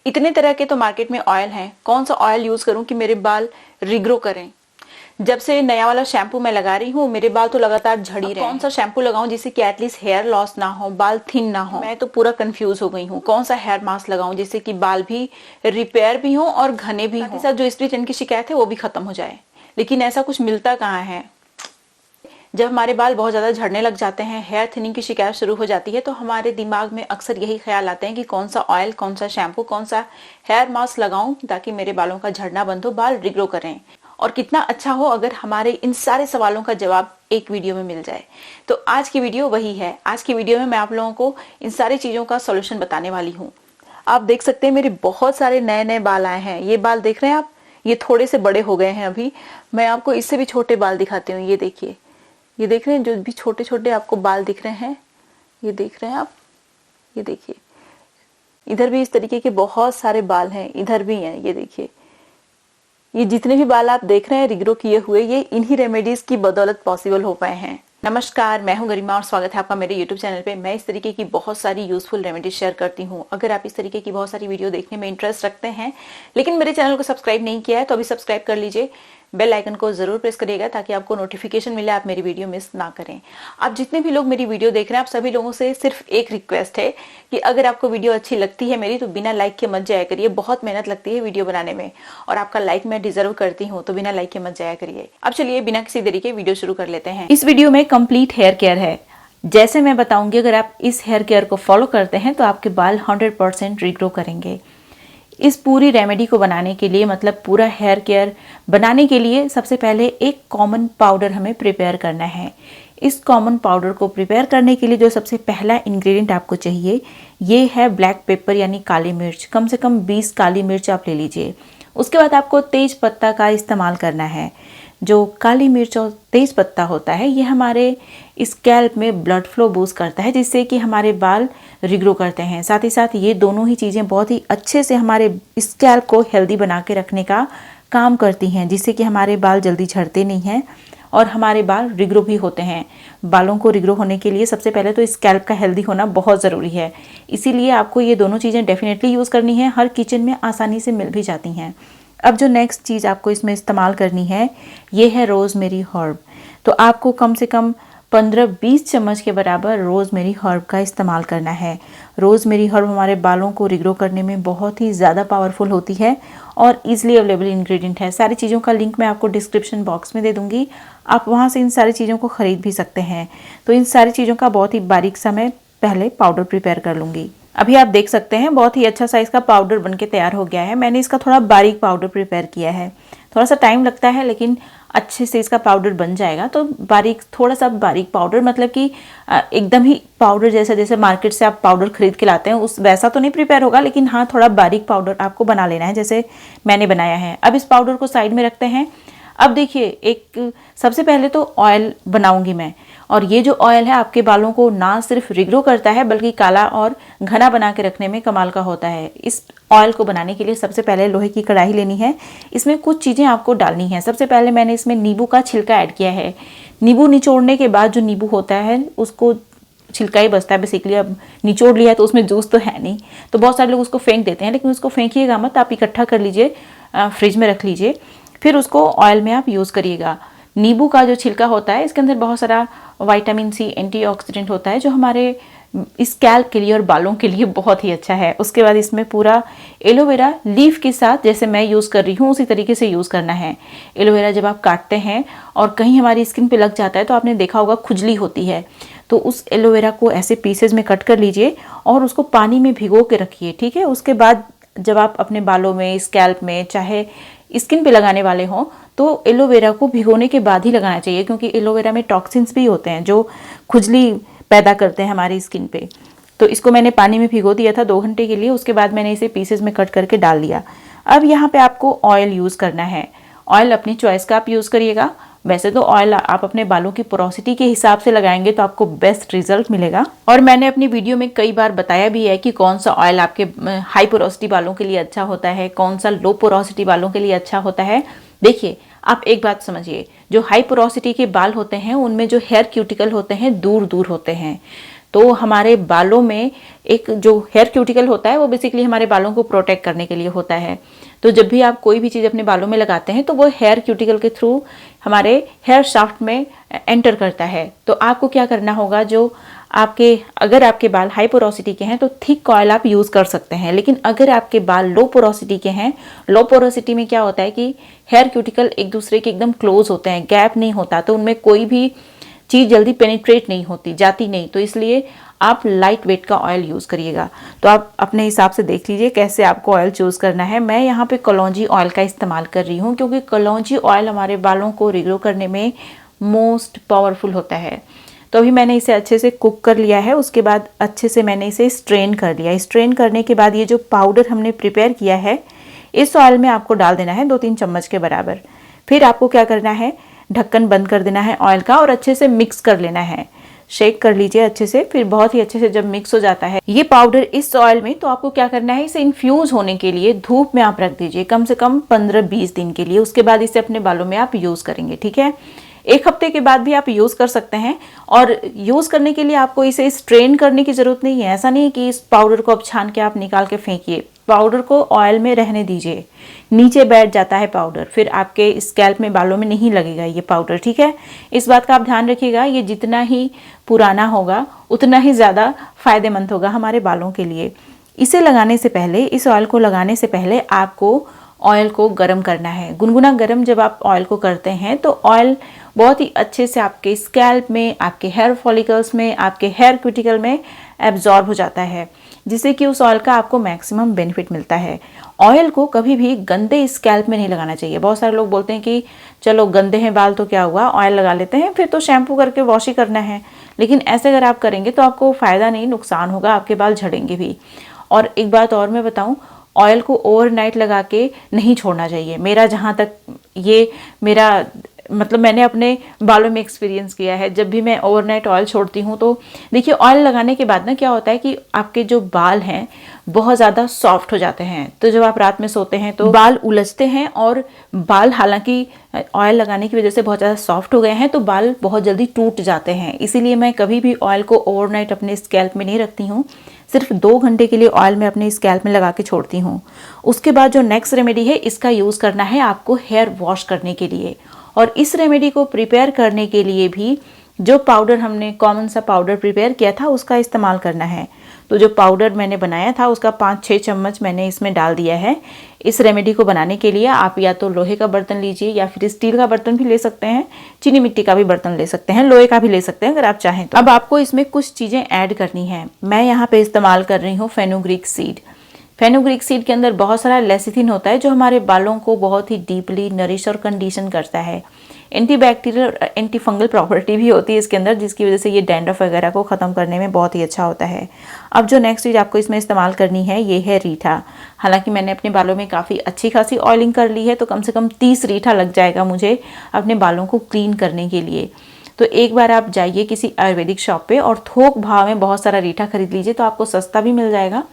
इतने तरह के तो मार्केट में ऑयल हैं, कौन सा ऑयल यूज करूं कि मेरे बाल रिग्रो करें। जब से नया वाला शैम्पू मैं लगा रही हूँ मेरे बाल तो लगातार झड़ ही रहे हैं। कौन सा शैम्पू लगाऊं जिससे कि एटलीस्ट हेयर लॉस ना हो, बाल थिन ना हो। मैं तो पूरा कंफ्यूज हो गई हूँ। कौन सा हेयर मास्क लगाऊं जिससे कि बाल भी रिपेयर भी हो और घने भी हो, साथ जो स्प्लिट एंड की शिकायत है वो भी खत्म हो जाए। लेकिन ऐसा कुछ मिलता कहाँ है। जब हमारे बाल बहुत ज्यादा झड़ने लग जाते हैं, हेयर थिनिंग की शिकायत शुरू हो जाती है, तो हमारे दिमाग में अक्सर यही ख्याल आते हैं कि कौन सा ऑयल, कौन सा शैम्पू, कौन सा हेयर मास्क लगाऊं ताकि मेरे बालों का झड़ना बंद हो, बाल रिग्रो करें। और कितना अच्छा हो अगर हमारे इन सारे सवालों का जवाब एक वीडियो में मिल जाए। तो आज की वीडियो वही है। आज की वीडियो में मैं आप लोगों को इन सारी चीजों का सोल्यूशन बताने वाली हूँ। आप देख सकते हैं मेरे बहुत सारे नए नए बाल आए हैं। ये बाल देख रहे हैं आप, ये थोड़े से बड़े हो गए हैं अभी। मैं आपको इससे भी छोटे बाल दिखाती हूँ। ये देखिए, ये देख रहे हैं जो भी छोटे छोटे आपको बाल दिख रहे हैं, ये देख रहे हैं आप, ये देखिए। इधर भी इस तरीके के बहुत सारे बाल हैं, इधर भी हैं, ये देखिए। ये जितने भी बाल आप देख रहे हैं रिग्रो किए हुए, ये इन्हीं रेमेडीज की बदौलत पॉसिबल हो पाए हैं। नमस्कार, मैं हूं गरिमा और स्वागत है आपका मेरे YouTube चैनल पे। मैं इस तरीके की बहुत सारी यूजफुल रेमेडीज शेयर करती हूं। अगर आप इस तरीके की बहुत सारी वीडियो देखने में इंटरेस्ट रखते हैं लेकिन मेरे चैनल को सब्सक्राइब नहीं किया है तो अभी सब्सक्राइब कर लीजिए। बेल आइकन को जरूर प्रेस करिएगा ताकि आपको नोटिफिकेशन मिले, आप मेरी वीडियो मिस ना करें। आप जितने भी लोग मेरी वीडियो देख रहे हैं, आप सभी लोगों से सिर्फ एक रिक्वेस्ट है कि अगर आपको वीडियो अच्छी लगती है मेरी तो बिना लाइक के मत जाया करिए। बहुत मेहनत लगती है वीडियो बनाने में और आपका लाइक मैं डिजर्व करती हूँ, तो बिना लाइक के मत जाया करिए। अब चलिए बिना किसी देरी के वीडियो शुरू कर लेते हैं। इस वीडियो में कंप्लीट हेयर केयर है। जैसे मैं बताऊंगी, अगर आप इस हेयर केयर को फॉलो करते हैं तो आपके बाल 100% रीग्रो करेंगे। इस पूरी रेमेडी को बनाने के लिए, मतलब पूरा हेयर केयर बनाने के लिए, सबसे पहले एक कॉमन पाउडर हमें प्रिपेयर करना है। इस कॉमन पाउडर को प्रिपेयर करने के लिए जो सबसे पहला इंग्रेडिएंट आपको चाहिए ये है ब्लैक पेपर यानी काली मिर्च। कम से कम 20 काली मिर्च आप ले लीजिए। उसके बाद आपको तेज पत्ता का इस्तेमाल करना है। जो काली मिर्च और तेज पत्ता होता है ये हमारे स्कैल्प में ब्लड फ्लो बूस्ट करता है, जिससे कि हमारे बाल रिग्रो करते हैं। साथ ही साथ ये दोनों ही चीज़ें बहुत ही अच्छे से हमारे स्कैल्प को हेल्दी बना के रखने का काम करती हैं, जिससे कि हमारे बाल जल्दी झड़ते नहीं हैं और हमारे बाल रिग्रो भी होते हैं। बालों को रिग्रो होने के लिए सबसे पहले तो स्कैल्प का हेल्दी होना बहुत ज़रूरी है। इसीलिए आपको ये दोनों चीज़ें डेफिनेटली यूज़ करनी है। हर किचन में आसानी से मिल भी जाती हैं। अब जो नेक्स्ट चीज़ आपको इसमें इस्तेमाल करनी है ये है रोज़मेरी हर्ब। तो आपको कम से कम 15-20 चम्मच के बराबर रोज़मेरी हर्ब का इस्तेमाल करना है। रोज़मेरी हर्ब हमारे बालों को रिग्रो करने में बहुत ही ज़्यादा पावरफुल होती है और ईजिली अवेलेबल इंग्रेडिएंट है। सारी चीज़ों का लिंक मैं आपको डिस्क्रिप्शन बॉक्स में दे दूँगी, आप वहाँ से इन सारी चीज़ों को ख़रीद भी सकते हैं। तो इन सारी चीज़ों का बहुत ही बारीक सा मैं पहले पाउडर प्रिपेयर कर लूँगी। अभी आप देख सकते हैं बहुत ही अच्छा साइज़ का पाउडर बनके तैयार हो गया है। मैंने इसका थोड़ा बारीक पाउडर प्रिपेयर किया है। थोड़ा सा टाइम लगता है लेकिन अच्छे से इसका पाउडर बन जाएगा। तो बारीक, थोड़ा सा बारीक पाउडर, मतलब कि एकदम ही पाउडर जैसा जैसे मार्केट से आप पाउडर खरीद के लाते हैं उस वैसा तो नहीं प्रिपेयर होगा, लेकिन हाँ थोड़ा बारीक पाउडर आपको बना लेना है जैसे मैंने बनाया है। अब इस पाउडर को साइड में रखते हैं। अब देखिए, एक सबसे पहले तो ऑयल बनाऊंगी मैं, और ये जो ऑयल है आपके बालों को ना सिर्फ रिग्रो करता है बल्कि काला और घना बना के रखने में कमाल का होता है। इस ऑयल को बनाने के लिए सबसे पहले लोहे की कढ़ाई लेनी है। इसमें कुछ चीज़ें आपको डालनी है। सबसे पहले मैंने इसमें नींबू का छिलका ऐड किया है। नींबू निचोड़ने के बाद जो नींबू होता है उसको छिलका ही बचता है बेसिकली। अब निचोड़ लिया है तो उसमें जूस तो है नहीं, तो बहुत सारे लोग उसको फेंक देते हैं, लेकिन उसको फेंकिएगा मत, आप इकट्ठा कर लीजिए, फ्रिज में रख लीजिए, फिर उसको ऑयल में आप यूज़ करिएगा। नींबू का जो छिलका होता है इसके अंदर बहुत सारा विटामिन सी, एंटीऑक्सीडेंट होता है जो हमारे स्कैल्प के लिए और बालों के लिए बहुत ही अच्छा है। उसके बाद इसमें पूरा एलोवेरा लीफ के साथ, जैसे मैं यूज़ कर रही हूँ उसी तरीके से यूज़ करना है। एलोवेरा जब आप काटते हैं और कहीं हमारी स्किन पे लग जाता है तो आपने देखा होगा खुजली होती है, तो उस एलोवेरा को ऐसे पीसेज में कट कर लीजिए और उसको पानी में भिगो के रखिए, ठीक है। उसके बाद जब आप अपने बालों में, स्कैल्प में, चाहे स्किन पे लगाने वाले हों तो एलोवेरा को भिगोने के बाद ही लगाना चाहिए, क्योंकि एलोवेरा में टॉक्सिन्स भी होते हैं जो खुजली पैदा करते हैं हमारी स्किन पे। तो इसको मैंने पानी में भिगो दिया था 2 घंटे के लिए। उसके बाद मैंने इसे पीसेस में कट करके डाल दिया। अब यहाँ पे आपको ऑयल यूज़ करना है। ऑयल अपनी चॉइस का आप यूज़ करिएगा। वैसे तो ऑयल आप अपने बालों की पोरोसिटी के हिसाब से लगाएंगे तो आपको बेस्ट रिजल्ट मिलेगा। और मैंने अपनी वीडियो में कई बार बताया भी है कि कौन सा ऑयल आपके हाई पोरोसिटी बालों के लिए अच्छा होता है, कौन सा लो पोरोसिटी बालों के लिए अच्छा होता है। देखिए, आप एक बात समझिए, जो हाई पोरोसिटी के बाल होते हैं उनमें जो हेयर क्यूटिकल होते हैं दूर दूर होते हैं, तो हमारे बालों में एक जो हेयर क्यूटिकल होता है वो बेसिकली हमारे बालों को प्रोटेक्ट करने के लिए होता है। तो जब भी आप कोई भी चीज़ अपने बालों में लगाते हैं तो वो हेयर क्यूटिकल के थ्रू हमारे हेयर शाफ्ट में एंटर करता है। तो आपको क्या करना होगा, जो अगर आपके बाल हाई पोरोसिटी के हैं तो थिक ऑयल आप यूज़ कर सकते हैं, लेकिन अगर आपके बाल लो पोरोसिटी के हैं, लो पोरोसिटी में क्या होता है कि हेयर क्यूटिकल एक दूसरे के एकदम क्लोज होते हैं, गैप नहीं होता, तो उनमें कोई भी चीज़ जल्दी पेनिट्रेट नहीं होती, जाती नहीं। तो इसलिए आप लाइट वेट का ऑयल यूज़ करिएगा। तो आप अपने हिसाब से देख लीजिए कैसे आपको ऑयल चूज़ करना है। मैं यहाँ पे कलौंजी ऑयल का इस्तेमाल कर रही हूँ क्योंकि कलौंजी ऑयल हमारे बालों को रिग्रो करने में मोस्ट पावरफुल होता है। तो अभी मैंने इसे अच्छे से कुक कर लिया है, उसके बाद अच्छे से मैंने इसे स्ट्रेन कर लिया। स्ट्रेन करने के बाद ये जो पाउडर हमने प्रिपेयर किया है इस ऑयल में आपको डाल देना है 2-3 चम्मच के बराबर। फिर आपको क्या करना है, ढक्कन बंद कर देना है ऑयल का और अच्छे से मिक्स कर लेना है। शेक कर लीजिए अच्छे से। फिर बहुत ही अच्छे से जब मिक्स हो जाता है ये पाउडर इस ऑयल में, तो आपको क्या करना है, इसे इन्फ्यूज होने के लिए धूप में आप रख दीजिए कम से कम 15-20 दिन के लिए। उसके बाद इसे अपने बालों में आप यूज़ करेंगे, ठीक है। 1 हफ्ते के बाद भी आप यूज़ कर सकते हैं। और यूज़ करने के लिए आपको इसे स्ट्रेन करने की ज़रूरत नहीं है। ऐसा नहीं है कि इस पाउडर को अब छान के आप निकाल के फेंकिए। पाउडर को ऑयल में रहने दीजिए, नीचे बैठ जाता है पाउडर, फिर आपके स्कैल्प में, बालों में नहीं लगेगा ये पाउडर, ठीक है। इस बात का आप ध्यान रखिएगा। ये जितना ही पुराना होगा उतना ही ज़्यादा फायदेमंद होगा हमारे बालों के लिए। इसे लगाने से पहले, इस ऑयल को लगाने से पहले आपको ऑयल को गर्म करना है। गुनगुना गर्म जब आप ऑयल को करते हैं तो ऑयल बहुत ही अच्छे से आपके स्कैल्प में, आपके हेयर फॉलिकल्स में, आपके हेयर क्यूटिकल में एब्जॉर्ब हो जाता है, जिससे कि उस ऑयल का आपको मैक्सिमम बेनिफिट मिलता है। ऑयल को कभी भी गंदे स्कैल्प में नहीं लगाना चाहिए। बहुत सारे लोग बोलते हैं कि चलो गंदे हैं बाल तो क्या हुआ, ऑयल लगा लेते हैं, फिर तो शैम्पू करके वॉश ही करना है। लेकिन ऐसे अगर आप करेंगे तो आपको फ़ायदा नहीं, नुकसान होगा, आपके बाल झड़ेंगे भी। और एक बात और मैं बताऊं, ऑयल को ओवरनाइट लगा के नहीं छोड़ना चाहिए। मेरा जहाँ तक ये मेरा मतलब मैंने अपने बालों में एक्सपीरियंस किया है, जब भी मैं ओवरनाइट ऑयल छोड़ती हूँ तो देखिए ऑयल लगाने के बाद ना क्या होता है कि आपके जो बाल हैं बहुत ज़्यादा सॉफ्ट हो जाते हैं। तो जब आप रात में सोते हैं तो बाल उलझते हैं और बाल, हालांकि ऑयल लगाने की वजह से बहुत ज़्यादा सॉफ्ट हो गए हैं, तो बाल बहुत जल्दी टूट जाते हैं। इसीलिए मैं कभी भी ऑयल को ओवरनाइट अपने स्कैल्प में नहीं रखती हूँ। सिर्फ 2 घंटे के लिए ऑयल में अपने स्कैल्प में लगा के छोड़ती हूँ। उसके बाद जो नेक्स्ट रेमेडी है, इसका यूज़ करना है आपको हेयर वॉश करने के लिए। और इस रेमेडी को प्रिपेयर करने के लिए भी जो पाउडर हमने कॉमन सा पाउडर प्रिपेयर किया था उसका इस्तेमाल करना है। तो जो पाउडर मैंने बनाया था उसका 5-6 चम्मच मैंने इसमें डाल दिया है। इस रेमेडी को बनाने के लिए आप या तो लोहे का बर्तन लीजिए या फिर स्टील का बर्तन भी ले सकते हैं, चीनी मिट्टी का भी बर्तन ले सकते हैं, लोहे का भी ले सकते हैं अगर आप चाहें तो। अब आपको इसमें कुछ चीज़ें ऐड करनी है। मैं यहाँ पे इस्तेमाल कर रही हूँ फेनुग्रीक सीड। फेनुग्रीक सीड के अंदर बहुत सारा लेसिथिन होता है जो हमारे बालों को बहुत ही डीपली नरिश और कंडीशन करता है। एंटीबैक्टीरियल और एंटी फंगल प्रॉपर्टी भी होती है इसके अंदर, जिसकी वजह से ये डैंड्रफ वगैरह को ख़त्म करने में बहुत ही अच्छा होता है। अब जो नेक्स्ट चीज़ आपको इसमें इस्तेमाल करनी है ये है रीठा। हालांकि मैंने अपने बालों में काफ़ी अच्छी खासी ऑयलिंग कर ली है, तो कम से कम 30 रीठा लग जाएगा मुझे अपने बालों को क्लीन करने के लिए। तो एक बार आप जाइए किसी आयुर्वेदिक शॉप पे और थोक भाव में बहुत सारा रीठा खरीद लीजिए, तो आपको सस्ता भी मिल जाएगा।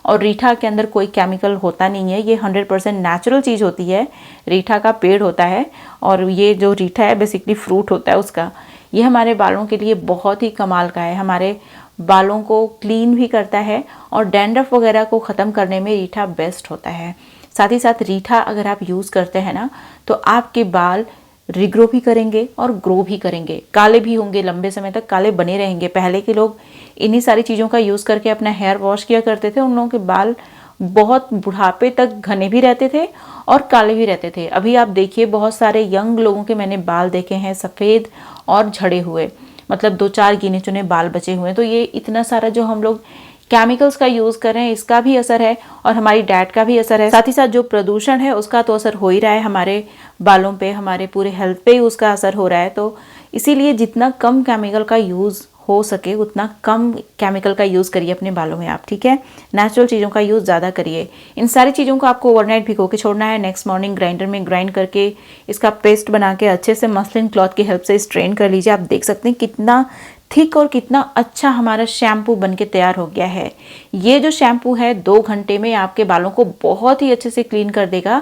और रीठा के अंदर कोई केमिकल होता नहीं है, ये 100% नेचुरल चीज़ होती है। रीठा का पेड़ होता है और ये जो रीठा है बेसिकली फ्रूट होता है उसका। ये हमारे बालों के लिए बहुत ही कमाल का है, हमारे बालों को क्लीन भी करता है और डैंड्रफ वगैरह को ख़त्म करने में रीठा बेस्ट होता है। साथ ही साथ रीठा अगर आप यूज़ करते हैं ना तो आपके बाल रिग्रो भी करेंगे और ग्रो भी करेंगे, काले भी होंगे, लंबे समय तक काले बने रहेंगे। पहले के लोग इन्हीं सारी चीज़ों का यूज़ करके अपना हेयर वॉश किया करते थे, उन लोगों के बाल बहुत बुढ़ापे तक घने भी रहते थे और काले भी रहते थे। अभी आप देखिए बहुत सारे यंग लोगों के मैंने बाल देखे हैं सफ़ेद और झड़े हुए, मतलब 2-4 गिने चुने बाल बचे हुए हैं। तो ये इतना सारा जो हम लोग केमिकल्स का यूज़ कर रहे हैं इसका भी असर है और हमारी डाइट का भी असर है। साथ ही साथ जो प्रदूषण है उसका तो असर हो ही रहा है, हमारे बालों पे, हमारे पूरे हेल्थ पे ही उसका असर हो रहा है। तो इसीलिए जितना कम केमिकल का यूज़ हो सके उतना कम केमिकल का यूज़ करिए अपने बालों में आप, ठीक है। नेचुरल चीज़ों का यूज़ ज़्यादा करिए। इन सारी चीज़ों को आपको ओवरनाइट भिगो के छोड़ना है। नेक्स्ट मॉर्निंग ग्राइंडर में ग्राइंड करके इसका पेस्ट बना के अच्छे से मसलिन क्लॉथ की हेल्प से स्ट्रेन कर लीजिए। आप देख सकते हैं कितना थिक और कितना अच्छा हमारा शैम्पू बनके तैयार हो गया है। ये जो शैम्पू है 2 घंटे में आपके बालों को बहुत ही अच्छे से क्लीन कर देगा।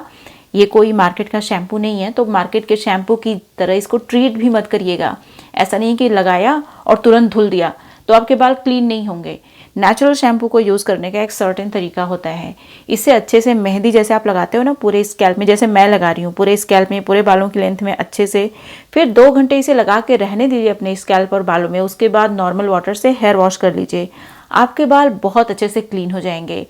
ये कोई मार्केट का शैम्पू नहीं है, तो मार्केट के शैम्पू की तरह इसको ट्रीट भी मत करिएगा। ऐसा नहीं कि लगाया और तुरंत धुल दिया, तो आपके बाल क्लीन नहीं होंगे। नेचुरल शैम्पू को यूज़ करने का एक सर्टेन तरीका होता है। इससे अच्छे से मेहंदी जैसे आप लगाते हो ना पूरे स्कैल्प में, जैसे मैं लगा रही हूँ पूरे स्कैल्प में, पूरे बालों की लेंथ में अच्छे से, फिर 2 घंटे इसे लगा के रहने दीजिए अपने स्कैल्प और बालों में। उसके बाद नॉर्मल वाटर से हेयर वॉश कर लीजिए, आपके बाल बहुत अच्छे से क्लीन हो जाएंगे।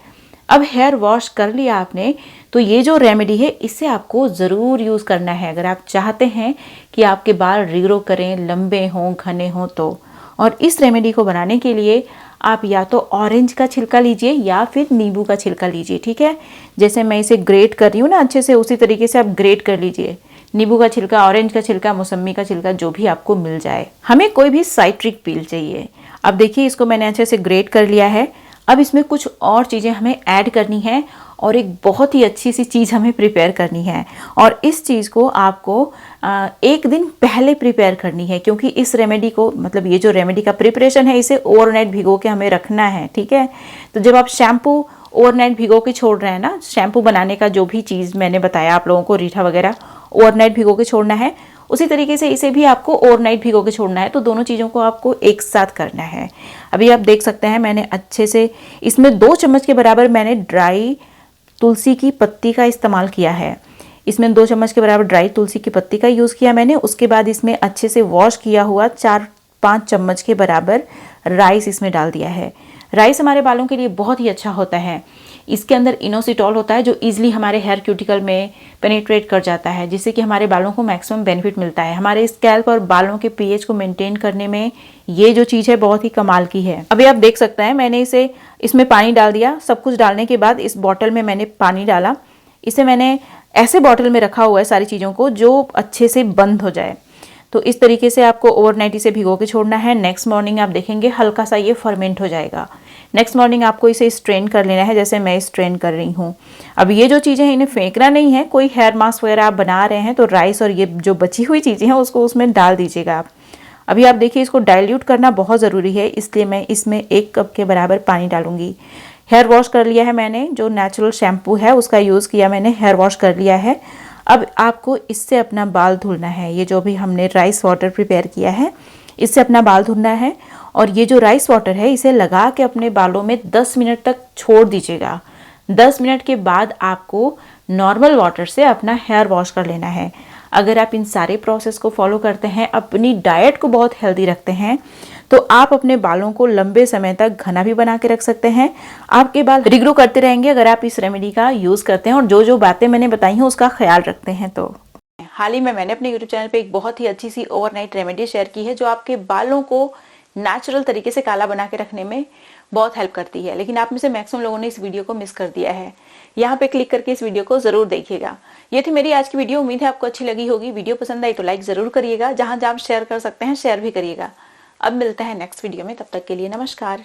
अब हेयर वॉश कर लिया आपने, तो ये जो रेमेडी है इसे आपको ज़रूर यूज़ करना है अगर आप चाहते हैं कि आपके बाल रीग्रो करें, लंबे हों, घने हों तो। और इस रेमेडी को बनाने के लिए आप या तो ऑरेंज का छिलका लीजिए या फिर नींबू का छिलका लीजिए, ठीक है। जैसे मैं इसे ग्रेट कर रही हूँ ना अच्छे से, उसी तरीके से आप ग्रेट कर लीजिए। नींबू का छिलका, ऑरेंज का छिलका, मौसम्मी का छिलका, जो भी आपको मिल जाए। हमें कोई भी साइट्रिक पील चाहिए। अब देखिए इसको मैंने अच्छे से ग्रेट कर लिया है। अब इसमें कुछ और चीज़ें हमें ऐड करनी है और एक बहुत ही अच्छी सी चीज़ हमें प्रिपेयर करनी है। और इस चीज़ को आपको 1 दिन पहले प्रिपेयर करनी है, क्योंकि इस रेमेडी को, मतलब ये जो रेमेडी का प्रिपरेशन है, इसे ओवरनाइट भिगो के हमें रखना है, ठीक है। तो जब आप शैम्पू ओवरनाइट भिगो के छोड़ रहे हैं ना, शैम्पू बनाने का जो भी चीज़ मैंने बताया आप लोगों को, रीठा वगैरह ओवरनाइट भिगो के छोड़ना है, उसी तरीके से इसे भी आपको ओवरनाइट भिगो के छोड़ना है। तो दोनों चीज़ों को आपको एक साथ करना है। अभी आप देख सकते हैं मैंने अच्छे से इसमें 2 चम्मच के बराबर मैंने ड्राई तुलसी की पत्ती का इस्तेमाल किया है। इसमें 2 चम्मच के बराबर ड्राई तुलसी की पत्ती का यूज़ किया मैंने। उसके बाद इसमें अच्छे से वॉश किया हुआ 4-5 चम्मच के बराबर राइस इसमें डाल दिया है। राइस हमारे बालों के लिए बहुत ही अच्छा होता है। इसके अंदर इनोसिटॉल होता है जो इजीली हमारे हेयर क्यूटिकल में पेनिट्रेट कर जाता है, जिससे कि हमारे बालों को मैक्सिमम बेनिफिट मिलता है। हमारे स्कैल्प और बालों के पीएच को मेंटेन करने में ये जो चीज़ है बहुत ही कमाल की है। अभी आप देख सकते हैं मैंने इसमें पानी डाल दिया। सब कुछ डालने के बाद इस बॉटल में मैंने पानी डाला। इसे मैंने ऐसे बॉटल में रखा हुआ है सारी चीज़ों को जो अच्छे से बंद हो जाए। तो इस तरीके से आपको ओवरनाइट इसे भिगो के छोड़ना है। नेक्स्ट मॉर्निंग आप देखेंगे हल्का सा ये फर्मेंट हो जाएगा। नेक्स्ट मॉर्निंग आपको इसे स्ट्रेन कर लेना है, जैसे मैं स्ट्रेन कर रही हूँ। अब ये जो चीज़ें हैं इन्हें फेंकना नहीं है। कोई हेयर मास्क वगैरह आप बना रहे हैं तो राइस और ये जो बची हुई चीज़ें हैं उसको उसमें डाल दीजिएगा आप। अभी आप देखिए इसको डाइल्यूट करना बहुत ज़रूरी है, इसलिए मैं इसमें 1 कप के बराबर पानी डालूंगी। हेयर वॉश कर लिया है मैंने, जो नेचुरल शैम्पू है उसका यूज़ किया मैंने, हेयर वॉश कर लिया है। अब आपको इससे अपना बाल धुलना है। ये जो भी हमने राइस वाटर प्रिपेयर किया है इससे अपना बाल धुलना है। और ये जो राइस वाटर है इसे लगा के अपने बालों में 10 मिनट तक छोड़ दीजिएगा। 10 मिनट के बाद आपको नॉर्मल वाटर से अपना हेयर वॉश कर लेना है। अगर आप इन सारे प्रोसेस को फॉलो करते हैं, अपनी डाइट को बहुत हेल्दी रखते हैं, तो आप अपने बालों को लंबे समय तक घना भी बना के रख सकते हैं। आपके बाल रिग्रो करते रहेंगे अगर आप इस रेमेडी का यूज़ करते हैं और जो जो बातें मैंने बताई हैं उसका ख्याल रखते हैं। तो हाल ही में मैंने अपने यूट्यूब चैनल पे एक बहुत ही अच्छी सी ओवरनाइट रेमेडी शेयर की है जो आपके बालों को नेचुरल तरीके से काला बना के रखने में बहुत हेल्प करती है। लेकिन आप में से मैक्सिमम लोगों ने इस वीडियो को मिस कर दिया है। यहाँ पे क्लिक करके इस वीडियो को जरूर देखिएगा। ये थी मेरी आज की वीडियो। उम्मीद है आपको अच्छी लगी होगी। वीडियो पसंद आई तो लाइक जरूर करिएगा। जहां जहां शेयर कर सकते हैं शेयर भी करिएगा। अब मिलते हैं नेक्स्ट वीडियो में, तब तक के लिए नमस्कार।